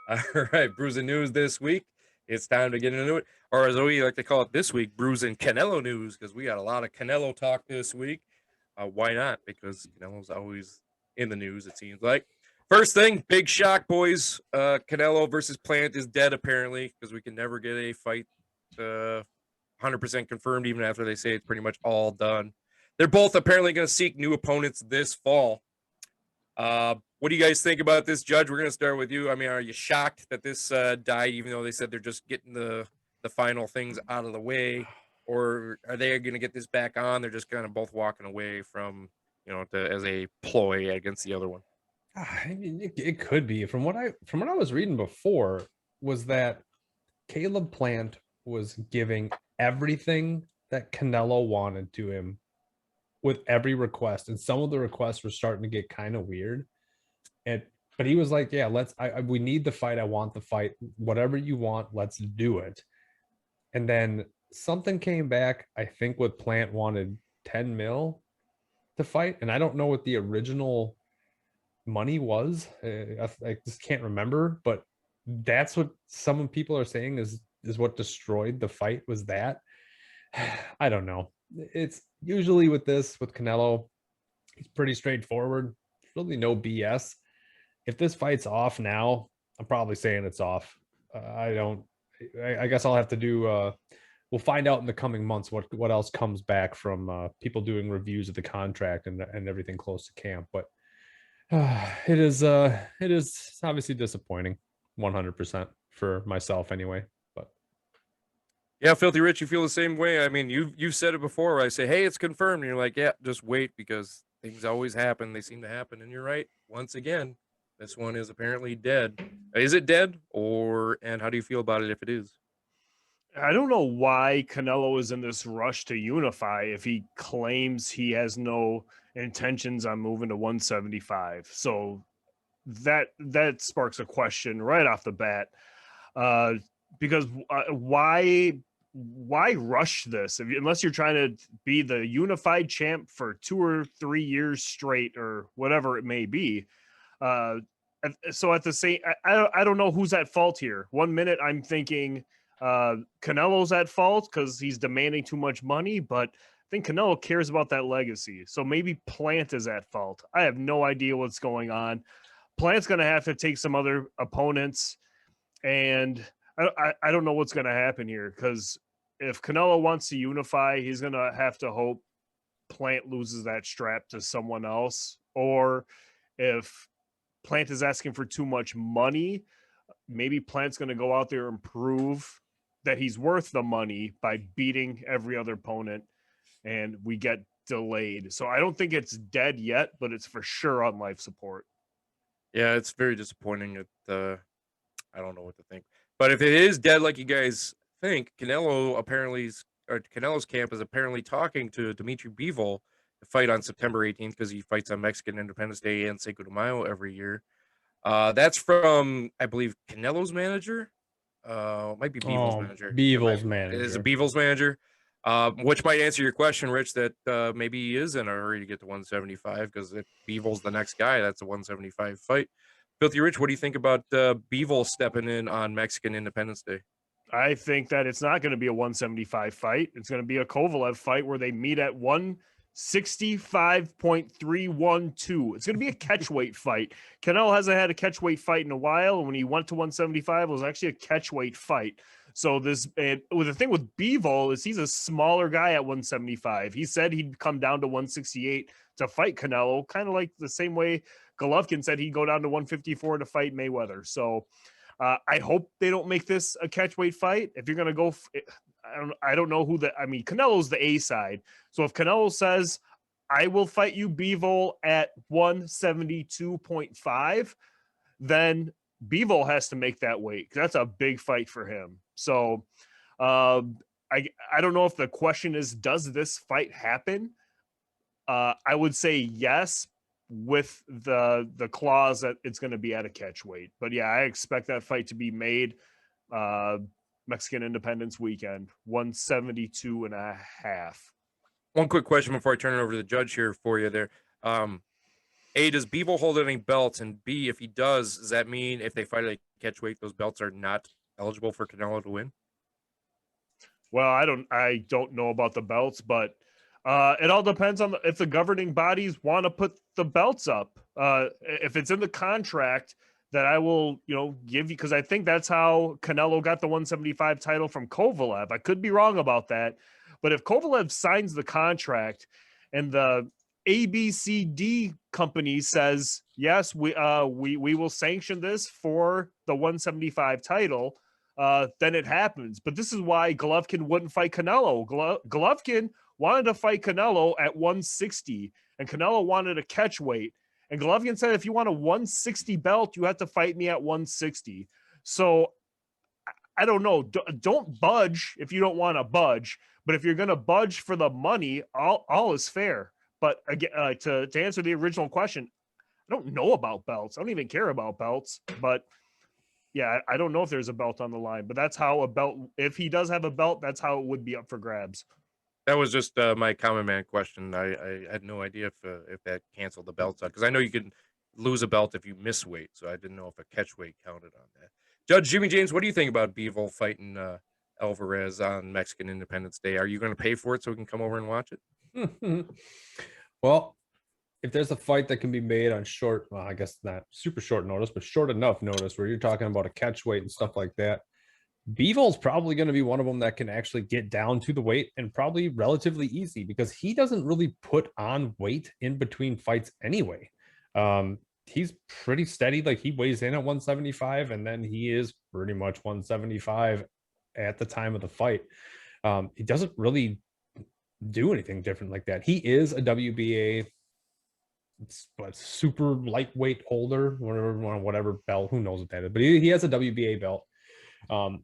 All right, Brews and News this week. It's time to get into it, or as we like to call it this week, Brews and Canelo News, because we got a lot of Canelo talk this week. Why not? Because Canelo's always in the news, it seems like. First thing, big shock, boys. Canelo versus Plant is dead, apparently, because we can never get a fight 100% confirmed, even after they say it's pretty much all done. They're both apparently going to seek new opponents this fall. What do you guys think about this, Judge? We're going to start with you. I mean, are you shocked that this died, even though they said they're just getting the final things out of the way, or are they going to get this back on? They're just kind of both walking away from as a ploy against the other one. I mean, it could be from what I was reading before was that Caleb Plant was giving everything that Canelo wanted to him with every request, and some of the requests were starting to get kind of weird. And but he was like, "Yeah, we need the fight. I want the fight. Whatever you want, let's do it." And then something came back. I think what Plant wanted 10 mil to fight, and I don't know what the original money was. I just can't remember, but that's what some people are saying is what destroyed the fight was that. I don't know. It's usually with Canelo, he's pretty straightforward. Really no BS. If this fight's off now, I'm probably saying it's off. I don't. I guess I'll have to do. We'll find out in the coming months what else comes back from people doing reviews of the contract and everything close to camp. But it is obviously disappointing, 100% for myself anyway. But Yeah, Filthy Rich, you feel the same way. I mean, you've said it before. Where I say, "Hey, it's confirmed," and you're like, "Yeah, just wait," because things always happen. They seem to happen, and you're right. Once again, this one is apparently dead. Is it dead, and how do you feel about it if it is? I don't know why Canelo is in this rush to unify if he claims he has no intentions on moving to 175. So that sparks a question right off the bat. Uh, because why rush this unless you're trying to be the unified champ for 2 or 3 years straight or whatever it may be. So at the same, I don't know who's at fault here. 1 minute I'm thinking Canelo's at fault because he's demanding too much money, but I think Canelo cares about that legacy. So maybe Plant is at fault. I have no idea what's going on. Plant's going to have to take some other opponents, and I don't know what's going to happen here because if Canelo wants to unify, he's going to have to hope Plant loses that strap to someone else, or if Plant is asking for too much money, maybe Plant's going to go out there and prove that he's worth the money by beating every other opponent, and we get delayed. So I don't think it's dead yet, but it's for sure on life support. Yeah, it's very disappointing. I don't know what to think. But if it is dead, like you guys think, Canelo's camp is apparently talking to Dmitry Bivol to fight on September 18th because he fights on Mexican Independence Day and Cinco de Mayo every year. That's from, I believe, Canelo's manager. It might be Bivol's manager. Bevil's It is a manager. Bivol's manager. Which might answer your question, Rich, that maybe he is in a hurry to get to 175 because if Bivol's the next guy, that's a 175 fight. Filthy Rich, what do you think about Bivol stepping in on Mexican Independence Day? I think that it's not going to be a 175 fight. It's going to be a Kovalev fight where they meet at 165.312. It's going to be a catchweight fight. Canelo hasn't had a catchweight fight in a while. And when he went to 175, it was actually a catchweight fight. So the thing with Bivol is he's a smaller guy at 175. He said he'd come down to 168 to fight Canelo, kind of like the same way Golovkin said he'd go down to 154 to fight Mayweather. So I hope they don't make this a catchweight fight. If you're going to go, I don't know who Canelo's the A side. So if Canelo says, I will fight you, Bivol, at 172.5, then Bivol has to make that weight. That's a big fight for him. So I don't know if the question is, does this fight happen? I would say yes, with the clause that it's going to be at a catch weight. But yeah, I expect that fight to be made Mexican Independence weekend, 172.5. One quick question before I turn it over to the judge here for you there. A, does Bivol hold any belts? And B, if he does that mean if they fight at catch weight, those belts are not eligible for Canelo to win? Well, I don't know about the belts, but it all depends on if the governing bodies want to put the belts up. If it's in the contract that I will, give you, because I think that's how Canelo got the 175 title from Kovalev. I could be wrong about that, but if Kovalev signs the contract and the ABCD company says yes, we will sanction this for the 175 title, then it happens. But this is why Golovkin wouldn't fight Canelo. Golovkin wanted to fight Canelo at 160, and Canelo wanted a catch weight. And Golovkin said, if you want a 160 belt, you have to fight me at 160. So I don't know. Don't budge if you don't want to budge. But if you're going to budge for the money, all is fair. But again, to answer the original question, I don't know about belts. I don't even care about belts. But yeah, I don't know if there's a belt on the line. But that's how a belt, if he does have a belt, that's how it would be up for grabs. That was just my common man question. I had no idea if that canceled the belts out, because I know you can lose a belt if you miss weight. So I didn't know if a catch weight counted on that. Judge Jimmy James, what do you think about Bivol fighting Alvarez on Mexican Independence Day? Are you going to pay for it so we can come over and watch it? Well, if there's a fight that can be made on short, well, I guess not super short notice, but short enough notice where you're talking about a catch weight and stuff like that, Bivol's probably going to be one of them that can actually get down to the weight, and probably relatively easy, because he doesn't really put on weight in between fights anyway. He's pretty steady. Like, he weighs in at 175, and then he is pretty much 175 at the time of the fight. He doesn't really do anything different like that. He is a WBA super lightweight holder, whatever belt, who knows what that is, but he has a WBA belt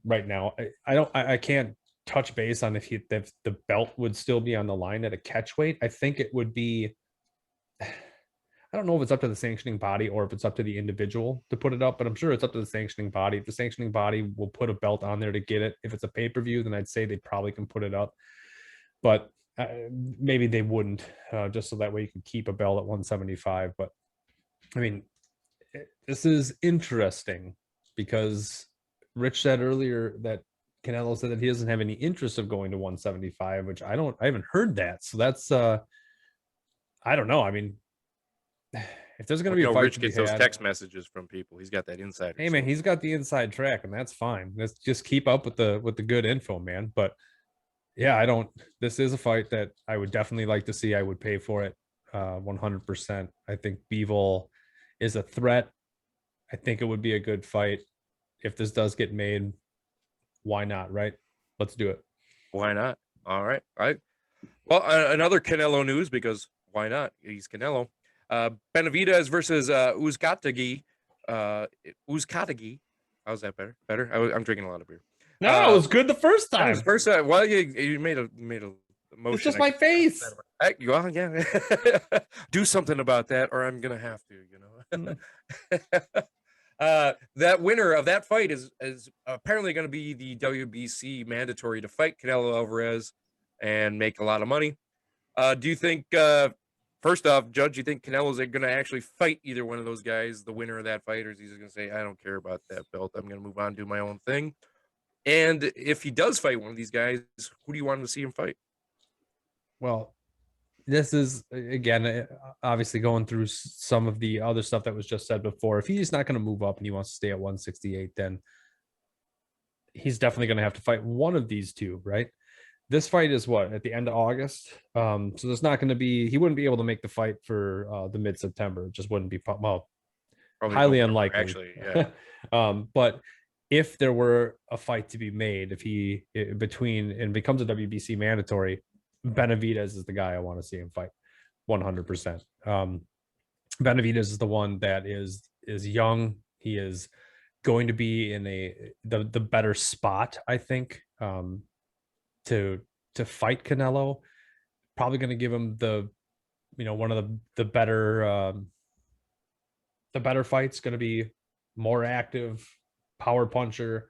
right now. I can't touch base on if the belt would still be on the line at a catch weight. I think it would be, I don't know if it's up to the sanctioning body or if it's up to the individual to put it up, but I'm sure it's up to the sanctioning body. If the sanctioning body will put a belt on there to get it, if it's a pay-per-view, then I'd say they probably can put it up, but maybe they wouldn't, just so that way you can keep a belt at 175. But I mean, this is interesting because Rich said earlier that Canelo said that he doesn't have any interest of going to 175, which I haven't heard that. So that's I don't know. I mean, if there's going to be a fight, Rich gets those text messages from people. He's got that inside. Hey man, he's got the inside track, and that's fine. Let's just keep up with the good info, man. But yeah, this is a fight that I would definitely like to see. I would pay for it 100%. I think Bivol is a threat. I think it would be a good fight. If this does get made, why not, right? Let's do it. Why not? All right. Well, another Canelo news, because why not? He's Canelo. Benevidez versus Uzcategui. Uzcategui. How's that better? Better? I'm drinking a lot of beer. No, it was good the first time. First time. Well, you made a motion. It's just my face. Well, yeah. Do something about that, or I'm gonna have to. That winner of that fight is apparently going to be the WBC mandatory to fight Canelo Alvarez and make a lot of money. Do you think, first off, Judge, you think Canelo's going to actually fight either one of those guys, the winner of that fight, or is he just going to say, I don't care about that belt, I'm going to move on, do my own thing? And if he does fight one of these guys, who do you want to see him fight? Well, this is, again, obviously going through some of the other stuff that was just said before. If he's not going to move up and he wants to stay at 168, then he's definitely going to have to fight one of these two, right? This fight is what, at the end of August? So there's not going to be, he wouldn't be able to make the fight for the mid-September. It just wouldn't be, well, probably highly unlikely. Actually, yeah. But if there were a fight to be made, if he becomes a WBC mandatory, Benevidez is the guy I want to see him fight 100%. Benevidez is the one that is young. He is going to be in the better spot, I think, to fight Canelo. Probably going to give him one of the better fights. Going to be more active, power puncher.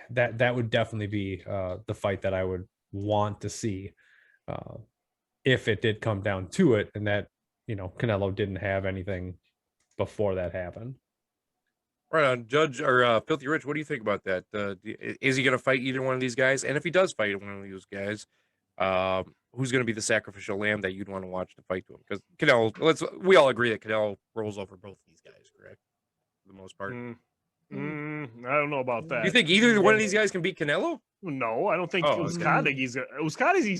That would definitely be the fight that I would want to see if it did come down to it, and that Canelo didn't have anything before that happened. Right on, Judge or Filthy Rich. What do you think about that? Is he going to fight either one of these guys? And if he does fight one of these guys, who's going to be the sacrificial lamb that you'd want to watch to fight to him? Because Canelo, we all agree that Canelo rolls over both these guys, correct? For the most part. I don't know about that. Do you think either one of these guys can beat Canelo? No, I don't think Uzcategi's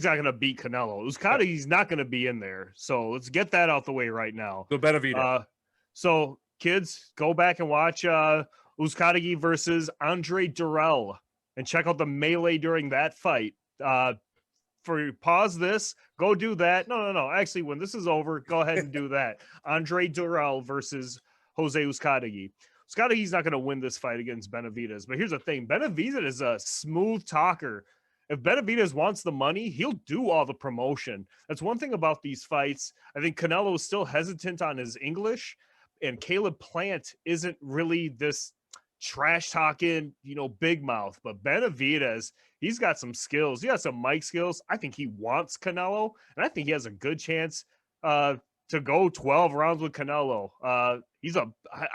not going to beat Canelo. Uzcategi's not going to be in there. So let's get that out the way right now. So Benevidez. So kids, go back and watch Uzcategui versus Andre Durrell and check out the melee during that fight. Pause this, go do that. No. Actually, when this is over, go ahead and do that. Andre Durrell versus Jose Uzcategui. Uzcategui's not going to win this fight against Benevidez. But here's the thing. Benevidez is a smooth talker. If Benevidez wants the money, he'll do all the promotion. That's one thing about these fights. I think Canelo is still hesitant on his English. And Caleb Plant isn't really this trash talking, big mouth. But Benevidez, he's got some skills. He got some mic skills. I think he wants Canelo, and I think he has a good chance to go 12 rounds with Canelo. I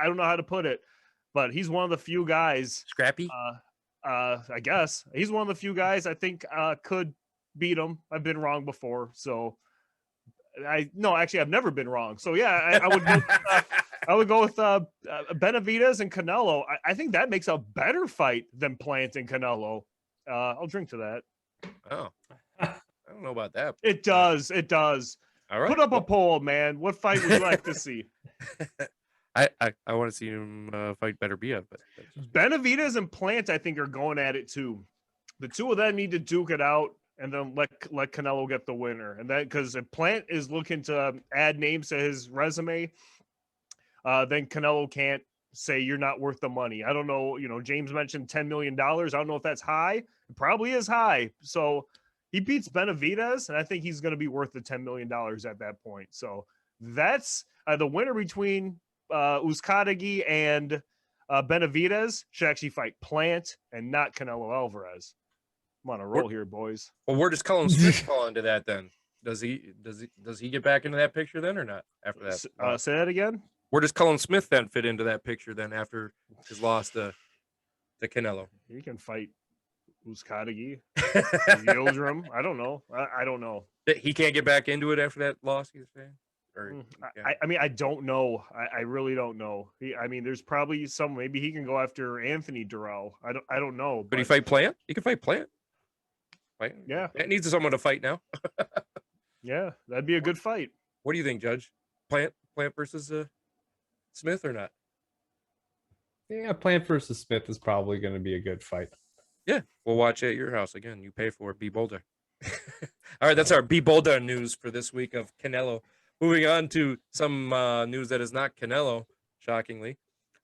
don't know how to put it, but he's one of the few guys. Scrappy? I guess he's one of the few guys I think could beat him. I've been wrong before, so I've never been wrong. So yeah, I would go. I would go with Benevidez and Canelo. I think that makes a better fight than Plant and Canelo. I'll drink to that. Oh, I don't know about that. It does. It does. All right. Put up a poll, man. What fight would you like to see? I want to see him fight Beterbiev, but Benevidez and Plant, I think, are going at it too. The two of them need to duke it out, and then let Canelo get the winner. And then because if Plant is looking to add names to his resume, then Canelo can't say you're not worth the money. I don't know. James mentioned $10 million. I don't know if that's high. It probably is high. So he beats Benevidez, and I think he's going to be worth the $10 million at that point. So that's the winner between Uzcategui and Benevidez should actually fight Plant and not Canelo Alvarez. I'm on a roll here, boys. Well, where does Cullen Smith fall into that then? Does he get back into that picture then or not after that? Say that again. Where does Cullen Smith then fit into that picture then after his loss to Canelo? He can fight Uzcategui, Yildirim. I don't know. I don't know. He can't get back into it after that loss, you're saying? Or, I don't know. I really don't know. There's probably some. Maybe he can go after Anthony Durrell. I don't know. Could he fight Plant? He can fight Plant. Yeah. Plant needs someone to fight now. Yeah, that'd be a good fight. What do you think, Judge? Plant versus Smith or not? Yeah, Plant versus Smith is probably going to be a good fight. Yeah, we'll watch it at your house again. You pay for it. Be bolder. All right, that's our Be Bolder news for this week of Canelo. Moving on to some news that is not Canelo, shockingly.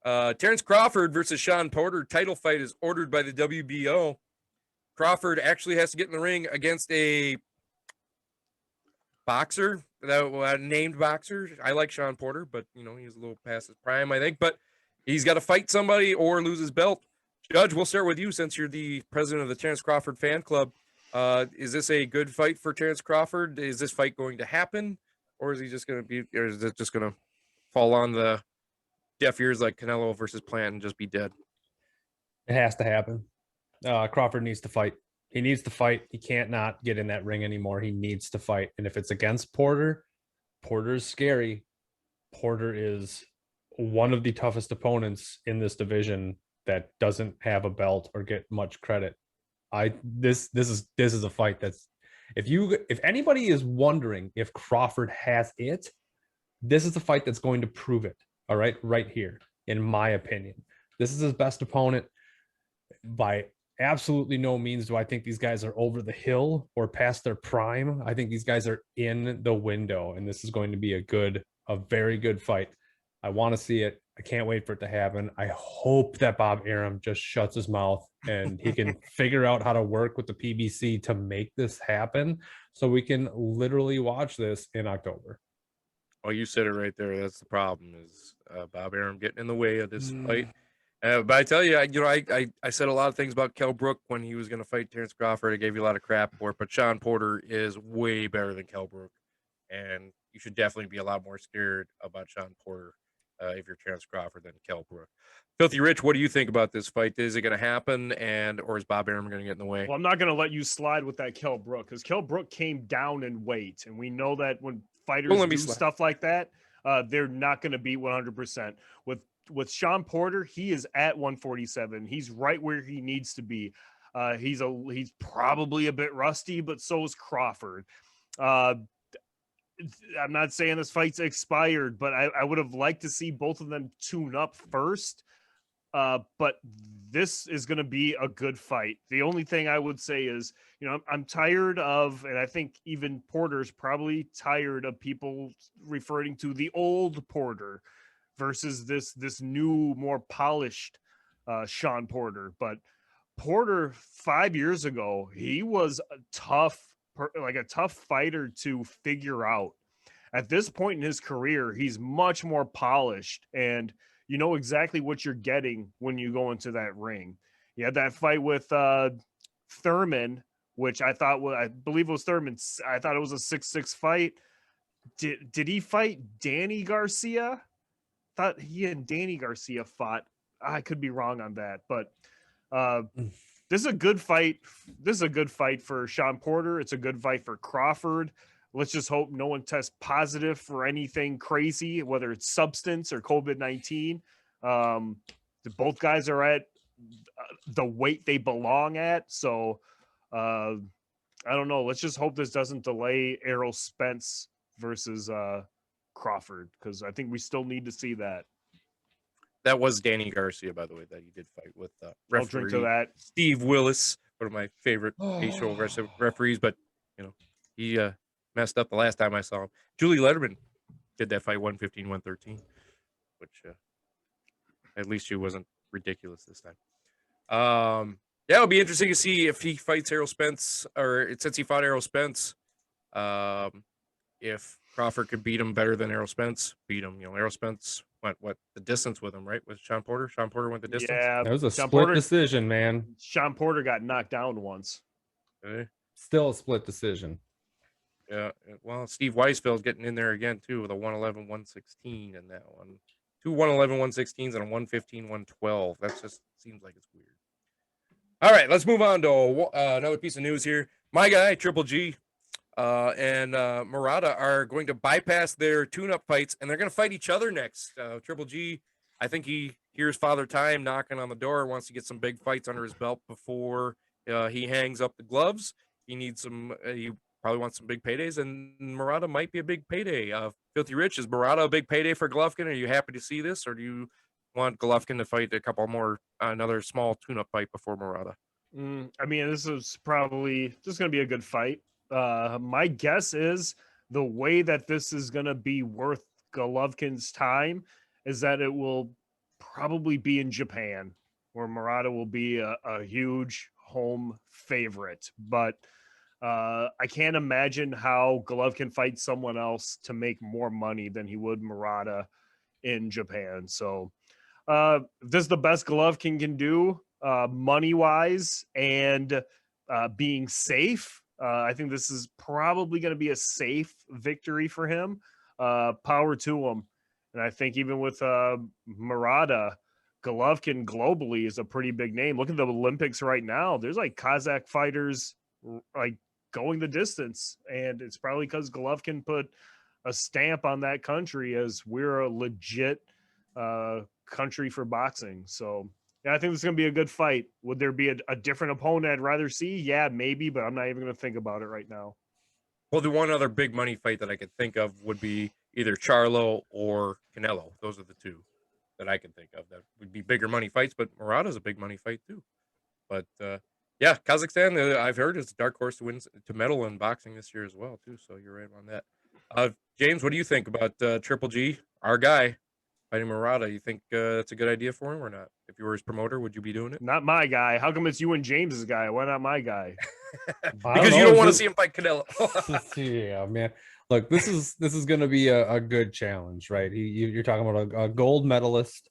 Terence Crawford versus Shawn Porter title fight is ordered by the WBO. Crawford actually has to get in the ring against a boxer, named boxer. I like Shawn Porter, but he's a little past his prime, I think. But he's got to fight somebody or lose his belt. Judge, we'll start with you since you're the president of the Terence Crawford fan club. Is this a good fight for Terence Crawford? Is this fight going to happen, or is he just going to be, or is it just going to fall on the deaf ears like Canelo versus Plant and just be dead? It has to happen. Crawford needs to fight. He needs to fight. He can't not get in that ring anymore. He needs to fight. And if it's against Porter, Porter's scary. Porter is one of the toughest opponents in this division that doesn't have a belt or get much credit. This is a fight that's, if anybody is wondering if Crawford has it, this is a fight that's going to prove it. All right here, in my opinion. This is his best opponent. By absolutely no means do I think these guys are over the hill or past their prime. I think these guys are in the window, and this is going to be a very good fight. I want to see it. I can't wait for it to happen. I hope that Bob Arum just shuts his mouth and he can figure out how to work with the PBC to make this happen so we can literally watch this in October. Well, you said it right there. That's the problem is Bob Arum getting in the way of this fight. But I tell you, I said a lot of things about Kell Brook when he was going to fight Terence Crawford. I gave you a lot of crap for it, but Shawn Porter is way better than Kell Brook. And you should definitely be a lot more scared about Shawn Porter if you're Terence Crawford than Kell Brook. Filthy Rich, what do you think about this fight? Is it going to happen, or is Bob Arum going to get in the way? Well, I'm not going to let you slide with that Kell Brook, because Kell Brook came down in weight, and we know that when fighters do stuff like that, they're not going to be 100%. With Shawn Porter, he is at 147. He's right where he needs to be. He's probably a bit rusty, but so is Crawford. I'm not saying this fight's expired, but I would have liked to see both of them tune up first. But this is going to be a good fight. The only thing I would say is, I'm tired of, and I think even Porter's probably tired of people referring to the old Porter versus this new, more polished Shawn Porter. But Porter 5 years ago, he was a tough fighter to figure out. At this point in his career, he's much more polished, and you know exactly what you're getting when you go into that ring. You had that fight with Thurman, which I believe it was Thurman. I thought it was a 6-6 fight. Did he fight Danny Garcia? Thought he and Danny Garcia fought. I could be wrong on that, but this is a good fight. This is a good fight for Shawn Porter. It's a good fight for Crawford. Let's just hope no one tests positive for anything crazy, whether it's substance or COVID-19. Both guys are at the weight they belong at. So I don't know. Let's just hope this doesn't delay Errol Spence versus Crawford, because I think we still need to see that. That was Danny Garcia, by the way, that he did fight with I'll drink to that. Steve Willis, one of my favorite facial referees, but he messed up the last time I saw him. Julie Letterman did that fight 115-113, which at least she wasn't ridiculous this time. It'll be interesting to see if he fights Errol Spence, or since he fought Errol Spence, if Crawford could beat him better than Errol Spence beat him. Errol Spence went the distance with him, right? With Shawn Porter. Shawn Porter went the distance. Yeah, that was a split decision, man. Shawn Porter got knocked down once. Okay. Still a split decision. Yeah, well, Steve Weisfeld's getting in there again, too, with a 111-116 in that one. 2 111-116s and a 115-112. That just seems like it's weird. All right, let's move on to another piece of news here. My guy, Triple G, and Murata are going to bypass their tune-up fights, and they're going to fight each other next. Triple G, I think he hears Father Time knocking on the door, wants to get some big fights under his belt before he hangs up the gloves. He needs some... he probably wants some big paydays, and Murata might be a big payday. Filthy Rich, is Murata a big payday for Golovkin? Are you happy to see this, or do you want Golovkin to fight a couple more, another small tune-up fight before Murata? I mean, this is going to be a good fight. My guess is the way that this is going to be worth Golovkin's time is that it will probably be in Japan, where Murata will be a huge home favorite. But I can't imagine how Golovkin fights someone else to make more money than he would Murata in Japan. So this is the best Golovkin can do money-wise and being safe. I think this is probably going to be a safe victory for him. Power to him. And I think even with Murata, Golovkin globally is a pretty big name. Look at the Olympics right now. There's like Kazakh fighters like going the distance, and it's probably because Golovkin put a stamp on that country as we're a legit country for boxing. So yeah, I think this is going to be a good fight. Would there be a different opponent I'd rather see? Yeah, maybe, but I'm not even going to think about it right now. Well, the one other big money fight that I could think of would be either Charlo or Canelo. Those are the two that I can think of that would be bigger money fights, but Murata's a big money fight too. But yeah, Kazakhstan, I've heard, is a dark horse to medal in boxing this year as well too. So you're right on that. James, what do you think about Triple G, our guy, fighting Murata? You think it's a good idea for him or not? If you were his promoter, would you be doing it? Not my guy. How come it's you and James's guy? Why not my guy? Because you don't want to see him fight Canelo. Yeah, man. Look, this is going to be a good challenge, right? You're talking about a gold medalist,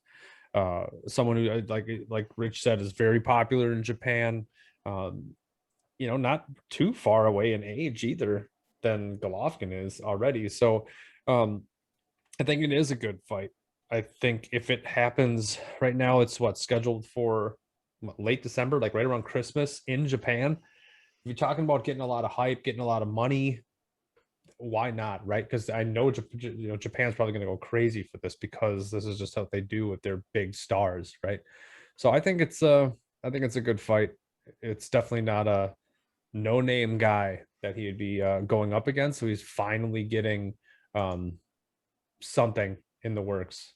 someone who, like Rich said, is very popular in Japan. Not too far away in age either than Golovkin is already. So I think it is a good fight. I think if it happens right now, it's scheduled for late December, like right around Christmas in Japan. If you're talking about getting a lot of hype, getting a lot of money, why not, right? Because I know Japan's probably going to go crazy for this because this is just what they do with their big stars, right? So I think it's a good fight. It's definitely not a no-name guy that he would be going up against. So he's finally getting something in the works,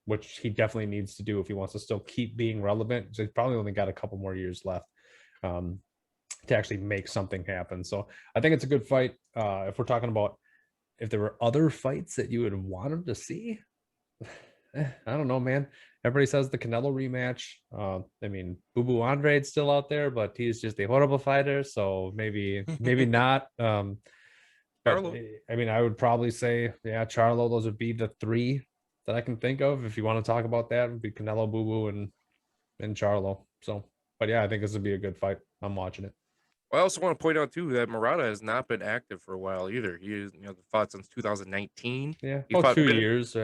which he definitely needs to do if he wants to still keep being relevant. So he's probably only got a couple more years left to actually make something happen. So I think it's a good fight. If we're talking about if there were other fights that you would want him to see, I don't know, man. Everybody says the Canelo rematch. I mean, Bubu Andrade's still out there, but he's just a horrible fighter. So maybe not. But Charlo. I mean, I would probably say, yeah, Charlo. Those would be the three that I can think of. If you want to talk about that, would be Canelo, Bubu, and Charlo. So, but yeah, I think this would be a good fight. I'm watching it. I also want to point out too that Murata has not been active for a while either. He is, fought since 2019. Yeah, he fought 2 years.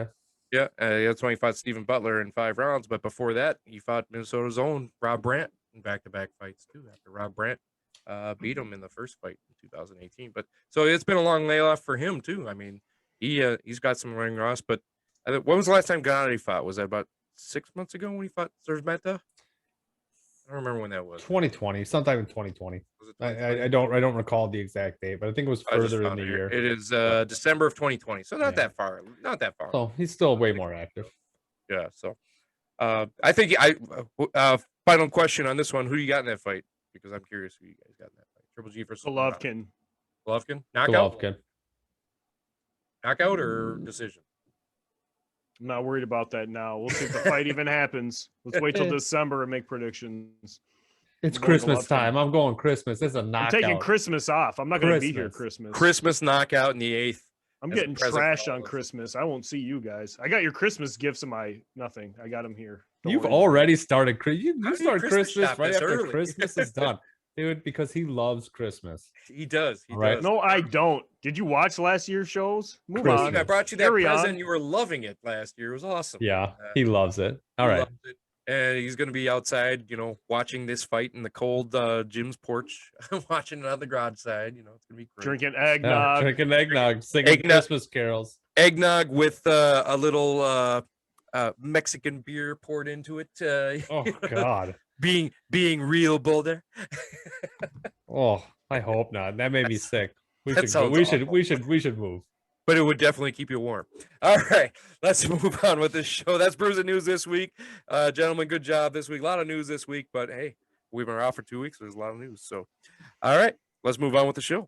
Yeah, that's when he fought Stephen Butler in 5 rounds. But before that, he fought Minnesota's own Rob Brandt in back-to-back fights too. After Rob Brandt beat him in the first fight in 2018. But so it's been a long layoff for him too. I mean, he's got some ring rust. But when was the last time Gennady fought? Was that about 6 months ago when he fought Servmeta? I don't remember when that was. 2020, sometime in 2020. Was it 2020? I don't recall the exact date, but I think it was further in the year. It is December of 2020, so not that far. Not that far. So he's still way more active. Yeah. So, I think final question on this one: who do you got in that fight? Because I'm curious who you guys got in that fight. Triple G versus Golovkin. Golovkin, knockout, Golovkin. knockout or decision? I'm not worried about that now. We'll see if the fight even happens. Let's wait till December and make predictions. It's Christmas time. I'm going Christmas. It's a knockout. I'm taking Christmas off. I'm not going to be here Christmas. Christmas knockout in the 8th. I'm getting trashed on Christmas. I won't see you guys. I got your Christmas gifts in my nothing. I got them here. You've already started. You start Christmas Christmas right after early. Christmas is done. Dude, because he loves Christmas. He does. He Right. does. No, I don't. Did you watch last year's shows? Move Christmas. on. I brought you that Carry present. on. You were loving it last year. It was awesome. Yeah, he loves it. All He right. loves it. And he's going to be outside, watching this fight in the cold Jim's porch, watching it on the garage side. It's going to be great. Drinking Yeah, eggnog. drinking eggnog, singing Eggnog. Christmas carols. Eggnog with a little Mexican beer poured into it. Oh God. being real Boulder. Oh, I hope not. That made me sick. We that should. sounds We should move. But it would definitely keep you warm. All right, let's move on with this show. That's Brews and News this week. Gentlemen, good job this week. A lot of news this week, but hey, we've been off for 2 weeks. So there's a lot of news. So, all right, let's move on with the show.